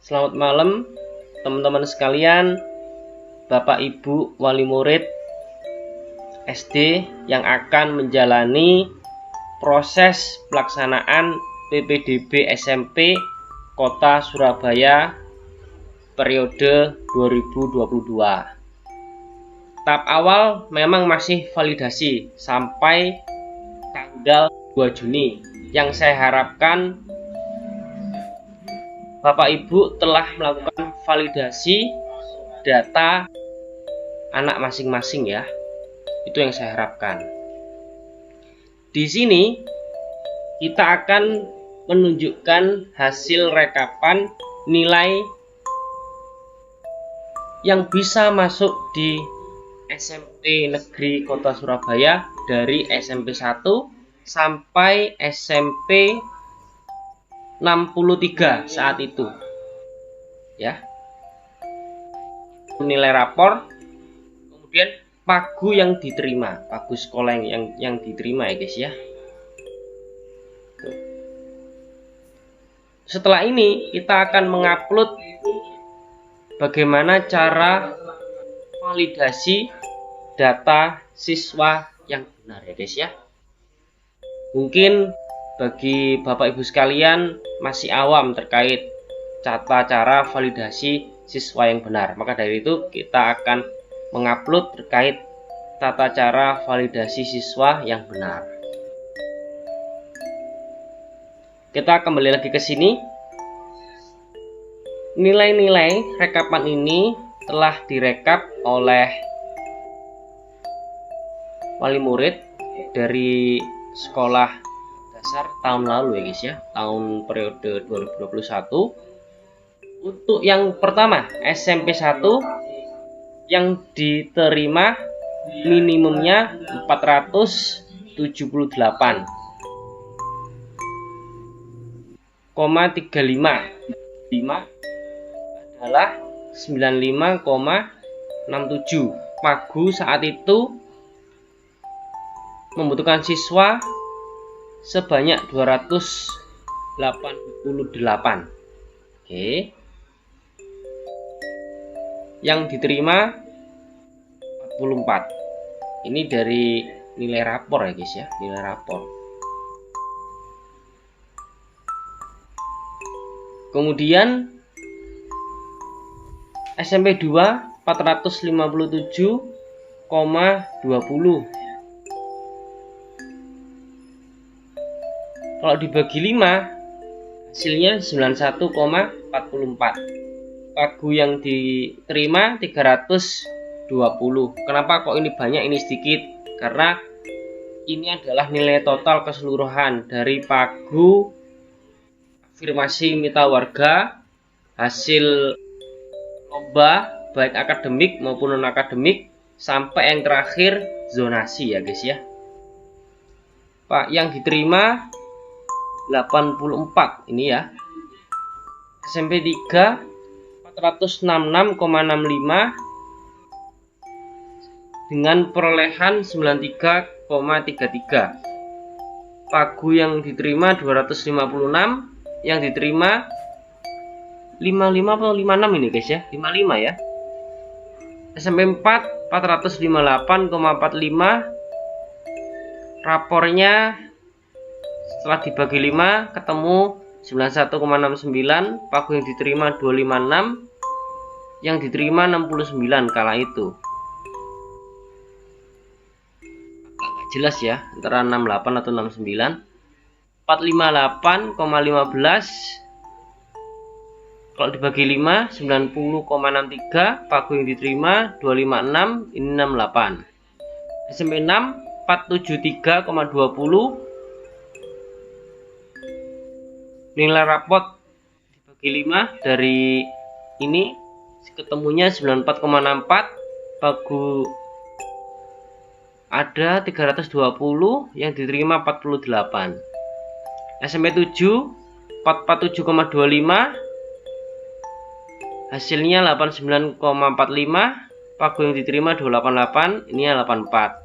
Selamat malam teman-teman sekalian, Bapak Ibu wali murid SD yang akan menjalani proses pelaksanaan PPDB SMP Kota Surabaya periode 2022. Tahap awal memang masih validasi sampai tanggal 2 Juni yang saya harapkan Bapak Ibu telah melakukan validasi data anak masing-masing ya. Itu yang saya harapkan. Di sini kita akan menunjukkan hasil rekapan nilai yang bisa masuk di SMP Negeri Kota Surabaya dari SMP 1 sampai SMP 63 saat itu ya, nilai rapor, kemudian pagu yang diterima, pagu sekolah yang diterima ya guys ya. Tuh. Setelah ini kita akan mengupload bagaimana cara validasi data siswa yang benar ya guys ya. Mungkin bagi Bapak Ibu sekalian masih awam terkait tata cara validasi siswa yang benar. Maka dari itu kita akan mengupload terkait tata cara validasi siswa yang benar. Kita kembali lagi ke sini. Nilai-nilai rekapan ini telah direkap oleh wali murid dari sekolah dasar tahun lalu ya guys ya, tahun periode 2021. Untuk yang pertama SMP 1 yang diterima minimumnya 478,35 adalah 95,67. Pagu saat itu membutuhkan siswa sebanyak 288. Oke. Yang diterima 44. Ini dari nilai rapor ya guys ya, nilai rapor. Kemudian SMP 2 457,20. Kalau dibagi 5 hasilnya 91,44. Pagu yang diterima 320. Kenapa kok ini banyak ini sedikit? Karena ini adalah nilai total keseluruhan dari pagu, afirmasi mitra warga, hasil lomba baik akademik maupun non akademik, sampai yang terakhir zonasi ya guys ya. Pak, yang diterima 84 ini ya. SMP 3 466,65 dengan perolehan 93,33. Pagu yang diterima 256, yang diterima 55 atau 56 ini guys ya, 55 ya. SMP 4 458,45, rapornya setelah dibagi 5 ketemu 91,69. Pagu yang diterima 256, yang diterima 69 kala itu. Agak jelas ya antara 68 atau 69. 458,15 kalau dibagi 5 90,63. Pagu yang diterima 256, ini 68. SMP 6 473,20. Nilai rapot dibagi 5 dari ini ketemunya 94,64. Pagu ada 320, yang diterima 48. SMP 7 447,25, hasilnya 89,45. Pagu yang diterima 288, ini 84.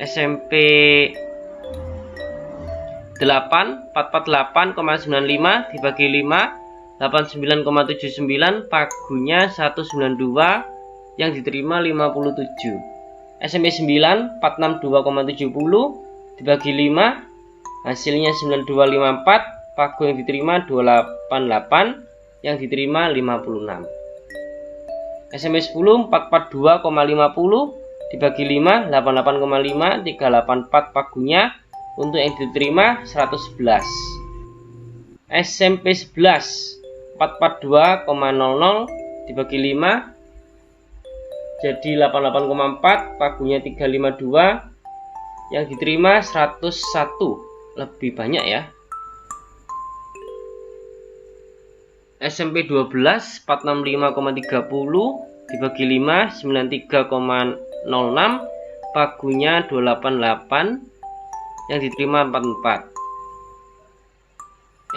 SMP 8 448,95 dibagi 5 89,79, pagunya 192, yang diterima 57. SMP 9 462,70 dibagi 5 hasilnya 9254, pagu yang diterima 288, yang diterima 56. SMP 10 442,50 dibagi 5 88,5, 384, pagunya untuk yang diterima 111. SMP 11 442,00 dibagi 5 jadi 88,4, pagunya 352, yang diterima 101, lebih banyak ya. SMP 12 465,30 dibagi 5 93,06, pagunya 288, yang diterima 44.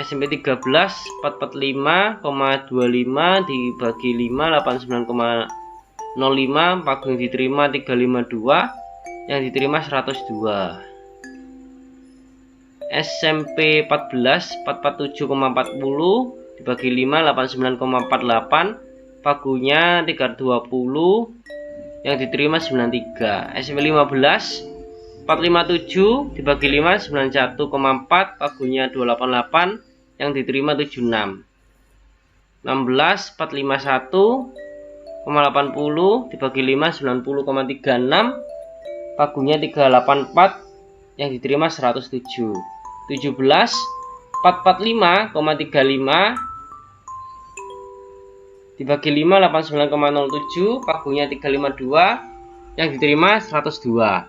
SMP 13 445,25 dibagi 5 89,05, pagu yang diterima 352, yang diterima 102. SMP 14 447,40 dibagi 5 89,48, pagunya 320, yang diterima 93. SMP 15 457 dibagi 5 91,4, pagunya 288, yang diterima 76. 16 451,80 dibagi 5 90,36, pagunya 384, yang diterima 107. 17 445,35 dibagi 5 89,07, pagunya 352, yang diterima 102.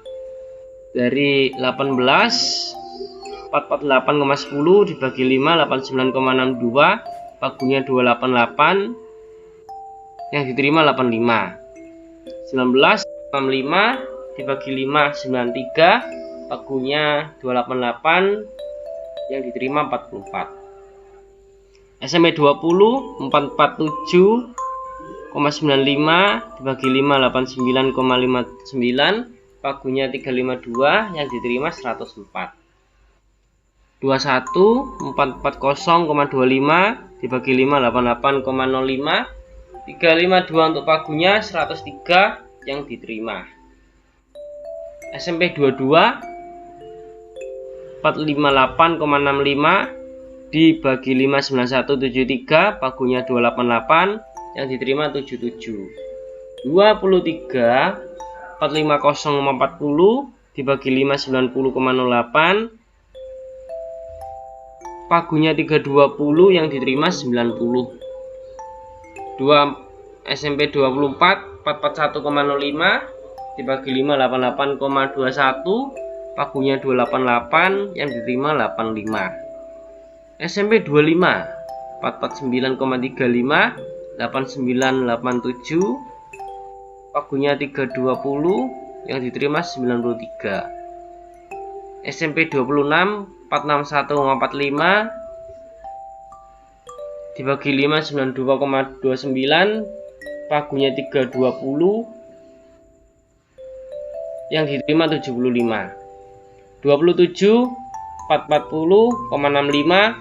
Dari 18 448,10 dibagi 5 89,62, pagunya 288, yang diterima 85. 19 65 dibagi 5 93, pagunya 288, yang diterima 44. SMP 20 447,95 dibagi 5 89,59, pagunya 352, yang diterima 104. 21 440,25 dibagi 5 88,05, 352 untuk pagunya 103, yang diterima. SMP 22 458,65 dibagi 5 9173, pagunya 288, yang diterima 77. 23 450,40 dibagi 5 90,08, pagunya 320, yang diterima 90. 2 SMP 24 441,05 dibagi 5 88,21, pagunya 288, yang diterima 85. SMP 25 449,35 8987, pagunya 320, yang diterima 93. SMP 26 461,45 dibagi 5 92,29, pagunya 320, yang diterima 75. 27 440,65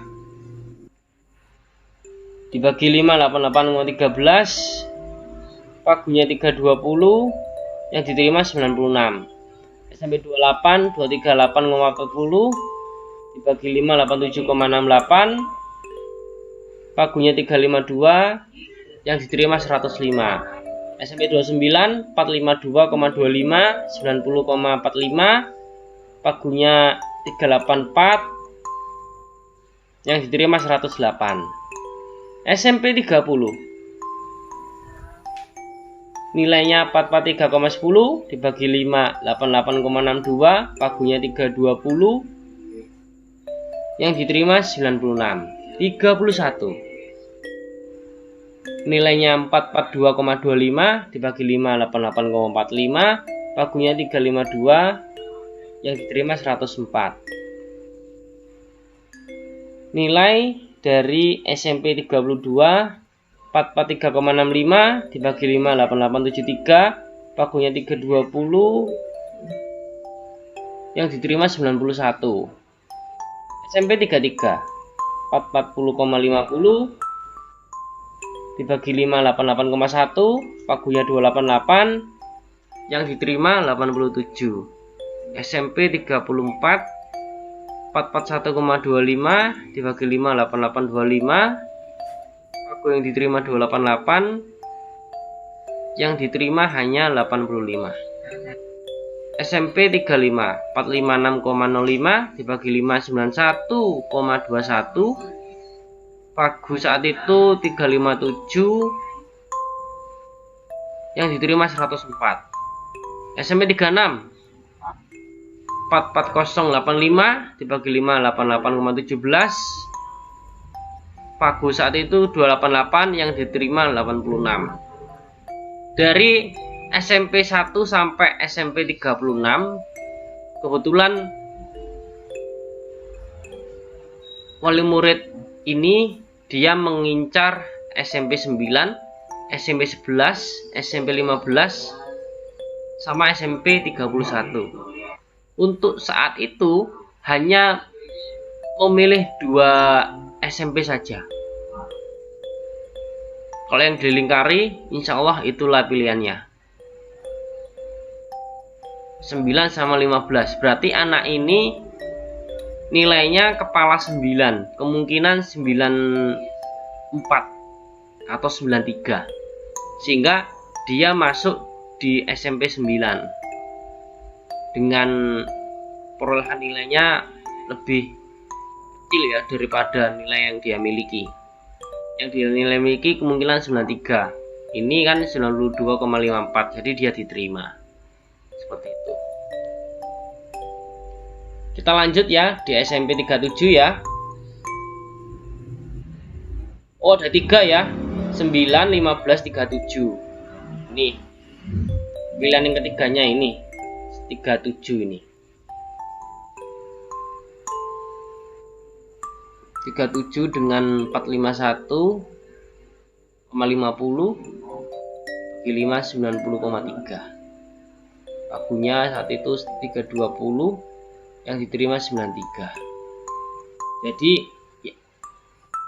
dibagi 5 88,13, pagunya 320, yang diterima 96. SMP 28 238,40 dibagi 5 87,68, pagunya 352, yang diterima 105. SMP 29 452,25 90,45, pagunya 384, yang diterima 108. SMP 30 nilainya 443,10 dibagi 5 88,62, pagunya 320, yang diterima 96. 31 nilainya 442,25 dibagi 5 88,45, pagunya 352, yang diterima 104. Nilai dari SMP 32 443,65 dibagi 5 8873, pagunya 320, yang diterima 91. SMP 33 440,50 dibagi 5 88,1, pagunya 288, yang diterima 87. SMP 34 441,25 dibagi 5 8825, pagu yang diterima 288, yang diterima hanya 85. SMP 35 456,05 dibagi 5 91,21, pagu saat itu 357, yang diterima 104. SMP 36 44085 dibagi 5 88,17, pagu saat itu 288, yang diterima 86. Dari SMP 1 sampai SMP 36 kebetulan wali murid ini dia mengincar SMP 9, SMP 11, SMP 15 sama SMP 31. Untuk saat itu hanya memilih 2 SMP saja. Kalau yang dilingkari, insya Allah itulah pilihannya. 9 sama 15, berarti anak ini nilainya kepala 9, kemungkinan 94 atau 93, sehingga dia masuk di SMP 9 dengan perolehan nilainya lebih kecil ya daripada nilai yang dia miliki. Yang dia nilai miliki kemungkinan 93, ini kan 92,54, jadi dia diterima seperti itu. Kita lanjut ya di SMP 37 ya. Oh, ada 3 ya, 9, 15, 37. Ini pilihan yang ketiganya, ini 37 ini. 37 dengan 451,50 bagi 5 90,3. Pagunya saat itu 320, yang diterima 93. Jadi ya,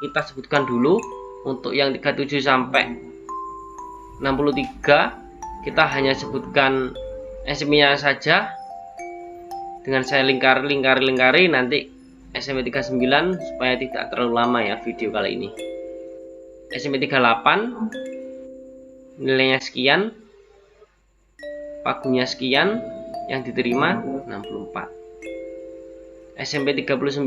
kita sebutkan dulu untuk yang 37 sampai 63 kita hanya sebutkan SMP-nya saja dengan saya lingkari nanti SMP 39 supaya tidak terlalu lama ya video kali ini. SMP 38 nilainya sekian, pagunya sekian, yang diterima 64. SMP 39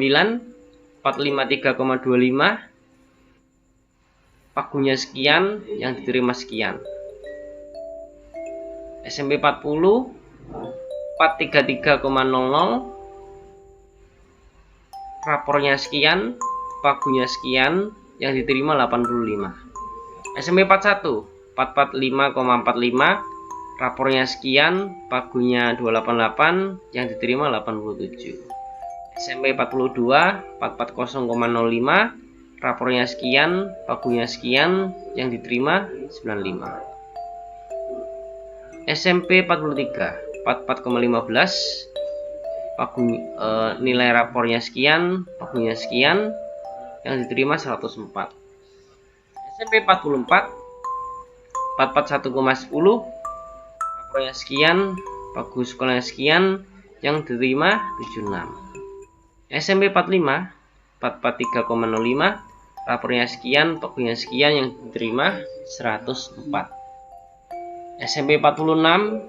453,25, pagunya sekian, yang diterima sekian. SMP 40 433,00, rapornya sekian, pagunya sekian, yang diterima 85. SMP 41 445,45, rapornya sekian, pagunya 288, yang diterima 87. SMP 42 440,05, rapornya sekian, pagunya sekian, yang diterima 95. SMP 43 44,15, pagu nilai rapornya sekian, pagunya sekian, yang diterima 104. SMP 44 441,10, rapornya sekian, pagu sekolahnya sekian, yang diterima 76. SMP 45 443,05, rapornya sekian, pagunya sekian, yang diterima 104. SMP 46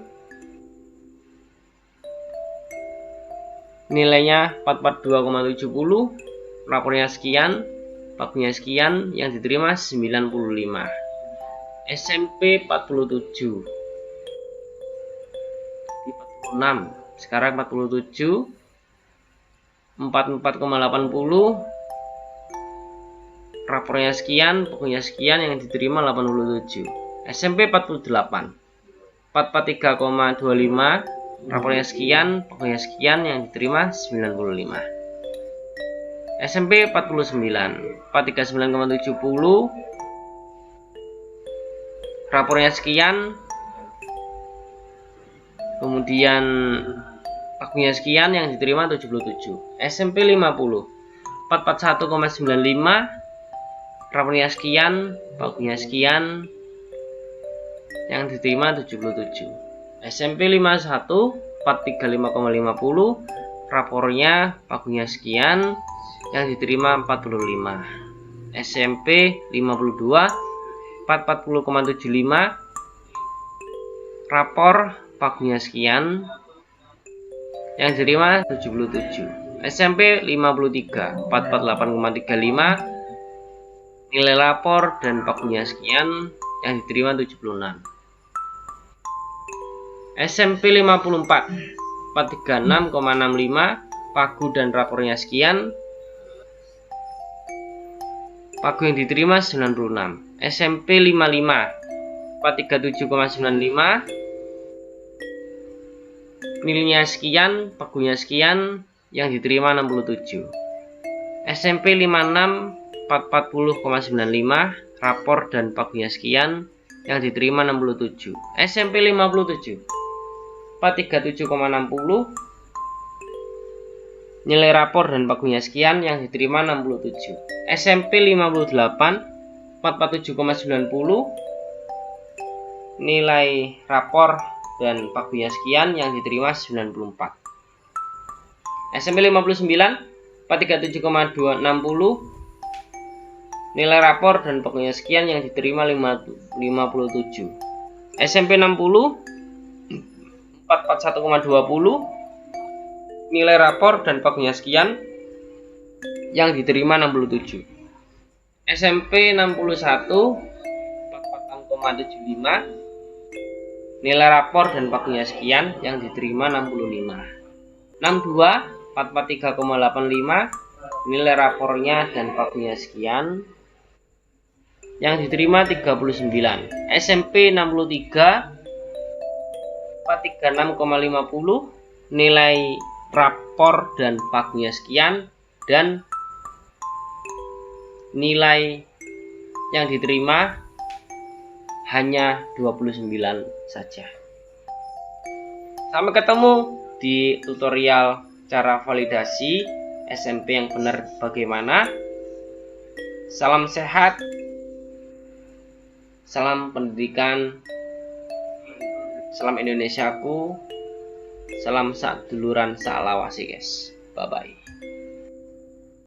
nilainya 442,70, rapornya sekian, pagunya sekian, yang diterima 95. SMP 47 di 46, sekarang 47 44,80, rapornya sekian, pagunya sekian, yang diterima 87. SMP 48 443,25, rapornya sekian, pagunya sekian, yang diterima 95. SMP 49 439,70, rapornya sekian, kemudian pagunya sekian, yang diterima 77. SMP 50 441,95, rapornya sekian, pagunya sekian, yang diterima 77. SMP 51 435,50, rapornya pagunya sekian, yang diterima 45. SMP 52 440,75, rapor pagunya sekian, yang diterima 77. SMP 53 448,35, nilai rapor dan pagunya sekian, yang diterima 76. SMP 54 436,65, pagu dan rapornya sekian, pagu yang diterima 96. SMP 55 437,95, nilainya sekian, pagunya sekian, yang diterima 67. SMP 56 440,95, rapor dan pagunya sekian, yang diterima 67. SMP 57 437,60, nilai rapor dan pagunya sekian, yang diterima 67. SMP 58 447,90, nilai rapor dan pagunya sekian, yang diterima 94. SMP 59 437,260, nilai rapor dan pagunya sekian, yang diterima 57. SMP 60 441,20, nilai rapor dan pagunya sekian, yang diterima 67. SMP 61 446,75, nilai rapor dan pagunya sekian, yang diterima 65. 62 443,85, nilai rapornya dan pagunya sekian, yang diterima 39. SMP 63 436,50, nilai rapor dan pagunya sekian, dan nilai yang diterima hanya 29 saja. Sampai ketemu di tutorial cara validasi SMP yang benar bagaimana. Salam sehat, salam pendidikan, salam Indonesiaku, salam saduluran salawasi guys. Bye bye.